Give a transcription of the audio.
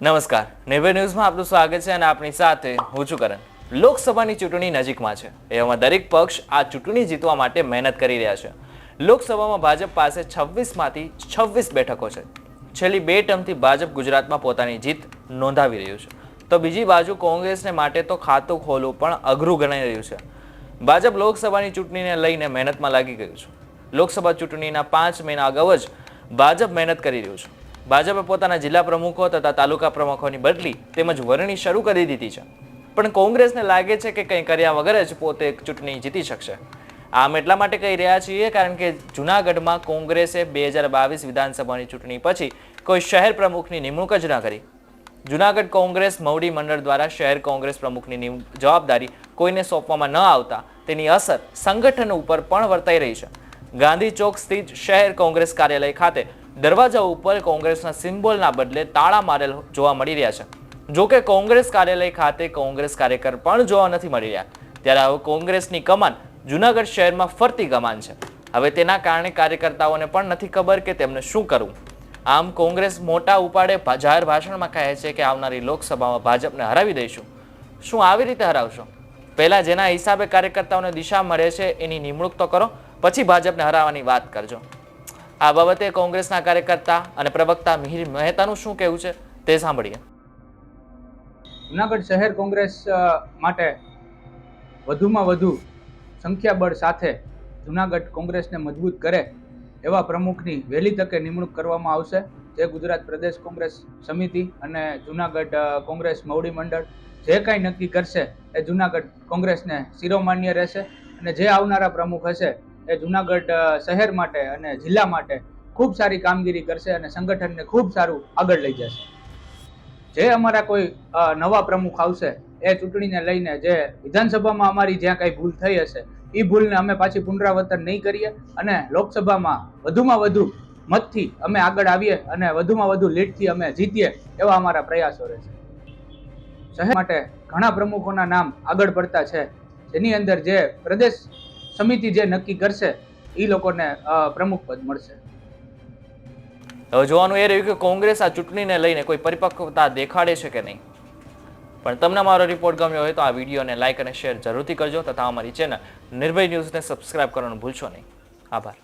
નમસ્કાર, નિર્ભય ન્યૂઝમાં આપનું સ્વાગત છે અને આપણી સાથે હું છું કરણ। લોકસભાની ચૂંટણી નજીકમાં છે, એવામાં દરેક પક્ષ આ ચૂંટણી જીતવા માટે મહેનત કરી રહ્યા છે। લોકસભામાં ભાજપ પાસે 26માંથી 26 બેઠકો છે। છેલ્લી 2 ટર્મથી ભાજપ ગુજરાતમાં પોતાની જીત નોંધાવી રહ્યું છે, તો બીજી બાજુ કોંગ્રેસને માટે તો ખાતું ખોલવું પણ અઘરું ગણાઈ રહ્યું છે। ભાજપ લોકસભાની ચૂંટણીને લઈને મહેનતમાં લાગી ગયું છે। લોકસભા ચૂંટણીના 5 મહિના અગાઉ જ ભાજપ મહેનત કરી રહ્યું છે। ભાજપે પોતાના જિલ્લા પ્રમુખો તથા તાલુકા પ્રમુખોની બદલી તેમજ વરણી શરૂ કરી દીધી છે, પણ કોંગ્રેસને લાગે છે કે કંઈ કર્યા વગર જ પોતે ચૂંટણી જીતી શકશે। આમ એટલા માટે કહી રહ્યા છીએ કારણ કે જૂનાગઢમાં કોંગ્રેસે 2022 વિધાનસભાની ચૂંટણી પછી કોઈ શહેર પ્રમુખની નિમણૂક જ ન કરી। જૂનાગઢ કોંગ્રેસ મવડી મંડળ દ્વારા શહેર કોંગ્રેસ પ્રમુખની જવાબદારી કોઈને સોંપવામાં ન આવતા તેની અસર સંગઠન ઉપર પણ વર્તાઈ રહી છે। ગાંધી ચોક સ્થિત શહેર કોંગ્રેસ કાર્યાલય ખાતે દરવાજા ઉપર કોંગ્રેસના સિમ્બોલના બદલે તાળા મારેલ જોવા મળી રહ્યા છે। જો કે કોંગ્રેસ કાર્યાલય ખાતે કોંગ્રેસ કાર્યકર પણ જોવા નથી મળી રહ્યા। ત્યારે હવે કોંગ્રેસની કમાન જૂનાગઢ શહેરમાં ફરતી કમાન છે। હવે તેના કારણે કાર્યકર્તાઓને પણ નથી ખબર કે તેમને શું કરવું। આમ કોંગ્રેસ મોટા ઉપાડે જાહેર ભાષણમાં કહે છે કે આવનારી લોકસભામાં ભાજપને હરાવી દઈશું। શું આવી રીતે હરાવશો? પહેલા જેના હિસાબે કાર્યકર્તાઓને દિશા મળે છે એની નિમણૂક તો કરો, પછી ભાજપને હરાવવાની વાત કરજો। આ બાબતે કોંગ્રેસના કાર્યકર્તા અને પ્રવક્તા મિહિર મહેતાનું શું કહેવું છે તે સાંભળીએ। જૂનાગઢ શહેર કોંગ્રેસ માટે વધુમાં વધુ સંખ્યાબળ સાથે જૂનાગઢ કોંગ્રેસને મજબૂત કરે એવા પ્રમુખની વહેલી તકે નિમણૂક કરવામાં આવશે। જે ગુજરાત પ્રદેશ કોંગ્રેસ સમિતિ અને જૂનાગઢ કોંગ્રેસ મવડી મંડળ જે કાંઈ નક્કી કરશે એ જૂનાગઢ કોંગ્રેસને શિરોમાન્ય રહેશે અને જે આવનારા પ્રમુખ હશે એ જૂનાગઢ શહેર માટે અને જિલ્લા માટે ખૂબ સારી કામગીરી કરશે અને સંગઠનને ખૂબ સારું આગળ લઈ જશે। જે અમારા કોઈ નવા પ્રમુખ આવશે એ ચૂંટણીને લઈને જે વિધાનસભામાં અમારી જ્યાં કાંઈ ભૂલ થઈ હશે એ ભૂલને અમે પાછી પુનરાવર્તન નહીં કરીએ અને લોકસભામાં વધુમાં વધુ મતથી અમે આગળ આવીએ અને વધુમાં વધુ લીડથી અમે જીતીએ એવા અમારા પ્રયાસો રહેશે। શહેર માટે ઘણા પ્રમુખોના નામ આગળ પડતા છે, જેની અંદર જે પ્રદેશ સમિતિ જે નક્કી કરશે એ લોકોને પ્રમુખ પદ મળશે। હવે જોવાનું એ રહ્યું કે કોંગ્રેસ આ ચૂંટણીને લઈને કોઈ પરિપક્વતા દેખાડે છે કે નહીં। પણ તમને મારો રિપોર્ટ ગમ્યો હોય તો આ વિડીયોને લાઇક અને શેર જરૂરથી કરજો તથા અમારી ચેનલ નિર્ભય ન્યૂઝને સબસ્ક્રાઇબ કરવાનું ભૂલશો નહીં। આભાર।